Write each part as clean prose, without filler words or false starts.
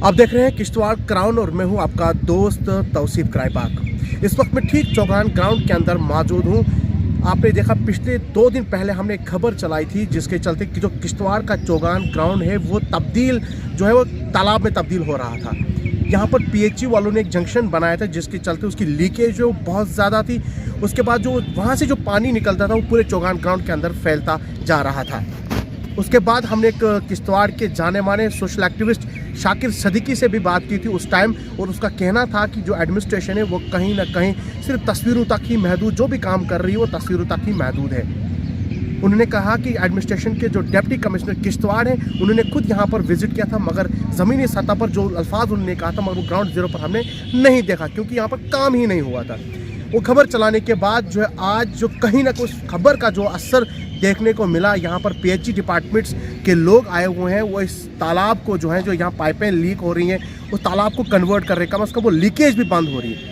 आप देख रहे हैं किश्तवाड़ क्राउन और मैं हूं आपका दोस्त तौसीफ क्राइपाक। इस वक्त मैं ठीक चौगान ग्राउंड के अंदर मौजूद हूं। आपने देखा पिछले 2 दिन पहले हमने एक खबर चलाई थी जिसके चलते कि जो किश्तवाड़ का चौगान ग्राउंड है वो वो तालाब में तब्दील हो रहा था। यहाँ पर पीएचई वालों ने एक जंक्शन बनाया था जिसके चलते उसकी लीकेज जो बहुत ज़्यादा थी। उसके बाद जो वहाँ से जो पानी निकलता था वो पूरे चौगान ग्राउंड के अंदर फैलता जा रहा था। उसके बाद हमने एक किश्तवाड़ के जाने माने सोशल एक्टिविस्ट शाकिर सदीकी से भी बात की थी उस टाइम, और उसका कहना था कि जो एडमिनिस्ट्रेशन है वो कहीं ना कहीं सिर्फ तस्वीरों तक ही महदूद, जो भी काम कर रही है वो तस्वीरों तक ही महदूद है। उन्होंने कहा कि एडमिनिस्ट्रेशन के जो डिप्टी कमिश्नर किश्तवाड़ हैं उन्होंने खुद यहाँ पर विजिट किया था, मगर ज़मीनी सतह पर जो अल्फाज उन्होंने कहा था मगर वो ग्राउंड ज़ीरो पर हमने नहीं देखा क्योंकि यहाँ पर काम ही नहीं हुआ था। वो खबर चलाने के बाद जो है आज जो कहीं ना कुछ खबर का जो असर देखने को मिला, यहाँ पर पीएचई डिपार्टमेंट्स के लोग आए हुए हैं। वो इस तालाब को जो है जो यहाँ पाइपें लीक हो रही हैं उस तालाब को कन्वर्ट कर रहे हैं, कम से कम वो लीकेज भी बंद हो रही है।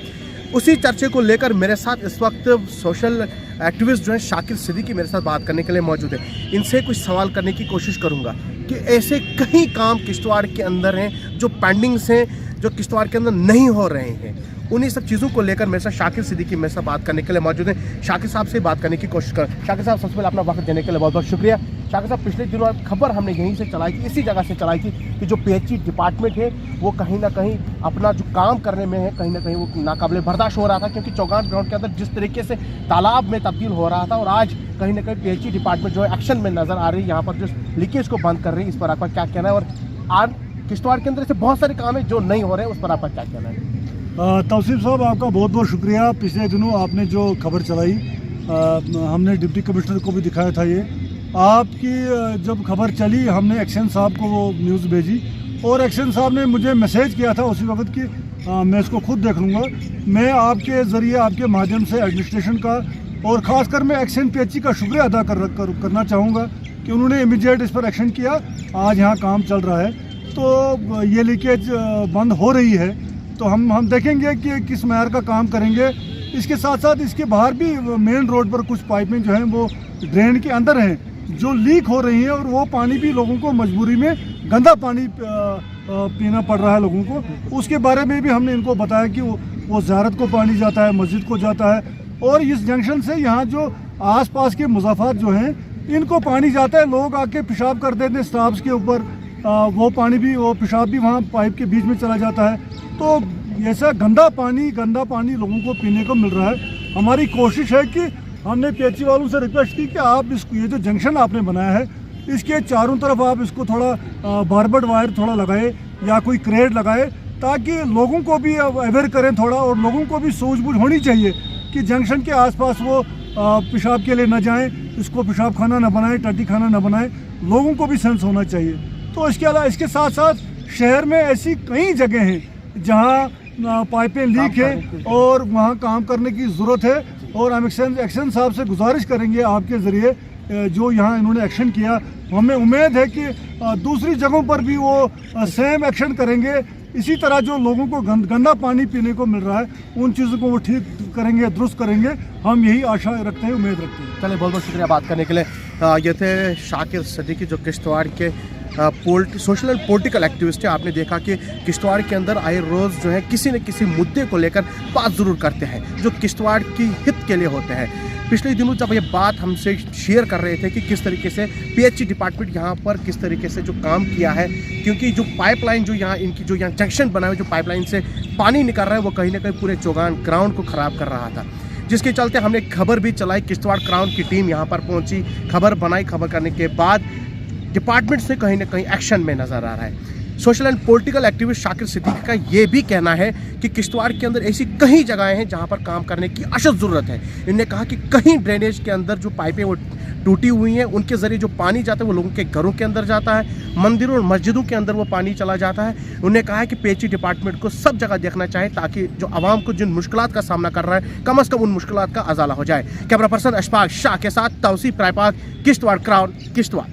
उसी चर्चे को लेकर मेरे साथ इस वक्त सोशल एक्टिविस्ट जो है शाकिर सदीकी मेरे साथ बात करने के लिए मौजूद है। इनसे कुछ सवाल करने की कोशिश करूँगा कि ऐसे कई काम किश्तवाड़ के अंदर हैं जो पेंडिंग्स हैं, जो किश्तवाड़ के अंदर नहीं हो रहे हैं। उन्हीं सब चीज़ों को लेकर मेरे साथ शाकिर सदीकी मेरे साथ बात करने के लिए मौजूद है। शाकिर साहब से बात करने की कोशिश कर। शाकिर साहब सबसे पहले अपना वक्त देने के लिए बहुत बहुत शुक्रिया। शाकिर साहब पिछले दिनों खबर हमने यहीं से चलाई थी, इसी जगह से चलाई थी कि जो पीएचई डिपार्टमेंट है वो कहीं ना कहीं अपना जो काम करने में है कहीं ना कहीं वो नाकाबिले बर्दाश्त हो रहा था, क्योंकि चौगान ग्राउंड के अंदर जिस तरीके से तालाब में तब्दील हो रहा था और आज कहीं ना कहीं पीएचई डिपार्टमेंट जो है एक्शन में नजर आ रही है, यहाँ पर जो लीकेज को बंद कर रही है। इस पर आपका क्या कहना है? और आज किश्तवाड़ के अंदर ऐसे बहुत सारे काम है जो नहीं हो रहे हैं, उस पर आपका क्या कहना है? तौसीफ साहब आपका बहुत बहुत शुक्रिया। पिछले दिनों आपने जो खबर चलाई हमने डिप्टी कमिश्नर को भी दिखाया था। ये आपकी जब खबर चली हमने एक्शन साहब को वो न्यूज़ भेजी और एक्शन साहब ने मुझे मैसेज किया था उसी वक्त कि मैं इसको खुद देख लूँगा। मैं आपके ज़रिए आपके माध्यम से एडमिनिस्ट्रेशन का और ख़ासकर मैं एक्शन पीएचई का शुक्रिया अदा करना चाहूँगा कि उन्होंने इमीडिएट इस पर एक्शन किया। आज यहाँ काम चल रहा है तो ये लीकेज बंद हो रही है, तो हम देखेंगे कि किस मैर का काम करेंगे। इसके साथ साथ इसके बाहर भी मेन रोड पर कुछ पाइपें जो हैं वो ड्रेन के अंदर हैं जो लीक हो रही हैं और वो पानी भी लोगों को मजबूरी में गंदा पानी पीना पड़ रहा है लोगों को। उसके बारे में भी हमने इनको बताया कि वो ज़ियारत को पानी जाता है, मस्जिद को जाता है और इस जंक्शन से यहाँ जो आसपास के मुज़ाफ़ात जो हैं इनको पानी जाता है। लोग आके पेशाब कर देते हैं स्टाफ्स के ऊपर, वो पेशाब भी वहाँ पाइप के बीच में चला जाता है। तो ऐसा गंदा पानी लोगों को पीने को मिल रहा है। हमारी कोशिश है कि हमने पीएचई वालों से रिक्वेस्ट की कि आप ये जो जंक्शन आपने बनाया है इसके चारों तरफ आप इसको थोड़ा बारबर्ड वायर थोड़ा लगाए या कोई क्रेड लगाए ताकि लोगों को भी अवेयर करें थोड़ा, और लोगों को भी सूझबूझ होनी चाहिए कि जंक्शन के आसपास वो पेशाब के लिए न जाएं, इसको पेशाब खाना न बनाएं, टट्टी खाना न बनाएं। लोगों को भी सेंस होना चाहिए। तो इसके अलावा इसके साथ साथ शहर में ऐसी कई जगह हैं जहाँ पाइपें लीक है और वहाँ काम करने की ज़रूरत है। और हम एक्शन साहब से गुजारिश करेंगे आपके ज़रिए जो यहाँ इन्होंने एक्शन किया, हमें उम्मीद है कि दूसरी जगहों पर भी वो सेम एक्शन करेंगे। इसी तरह जो लोगों को गंदा पानी पीने को मिल रहा है उन चीज़ों को वो ठीक करेंगे, दुरुस्त करेंगे। हम यही आशा रखते हैं, उम्मीद रखते हैं। चलिए बहुत बहुत शुक्रिया बात करने के लिए। ये थे शाकिर सदीकी जो किश्तवाड़ के सोशल एंड पॉलिटिकल एक्टिविस्ट है। आपने देखा कि किश्तवाड़ के अंदर आए रोज़ जो है किसी न किसी मुद्दे को लेकर बात ज़रूर करते हैं जो किश्तवाड़ की हित के लिए होते हैं। पिछले दिनों जब ये बात हमसे शेयर कर रहे थे कि किस तरीके से पीएचई डिपार्टमेंट यहाँ पर किस तरीके से जो काम किया है, क्योंकि जो पाइपलाइन जो यहाँ इनकी जो यहाँ जंक्शन बना है जो पाइपलाइन से पानी निकल रहा है वो कहीं ना कहीं पूरे चौगान ग्राउंड को ख़राब कर रहा था, जिसके चलते हमने खबर भी चलाई। किश्तवाड़ क्राउन की टीम यहाँ पर पहुँची, खबर बनाई। खबर करने के बाद डिपार्टमेंट से कहीं ना कहीं एक्शन में नज़र आ रहा है। Social and political activist Shakir Siddiqui का ये भी कहना है कि किश्तवाड़ के अंदर ऐसी कई जगहें हैं जहां पर काम करने की अशद ज़रूरत है। इन्होंने कहा कि कहीं ड्रेनेज के अंदर जो पाइपें वो टूटी हुई हैं उनके ज़रिए जो पानी जाता है वो लोगों के घरों के अंदर जाता है, मंदिरों और मस्जिदों के अंदर वो पानी चला जाता है। उन्होंने कहा है कि पीएचई डिपार्टमेंट को सब जगह देखना चाहिए ताकि जो आवाम को जिन मुश्किलात का सामना कर रहा है कम से कम उन मुश्किलात का अजाला हो जाए। कैमरा पर्सन अशफाक शाह के साथ तौसीफ क्राइपाक, किश्तवाड़ क्राउन, किश्तवाड़।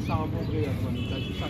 सामग्री ಅಥವಾ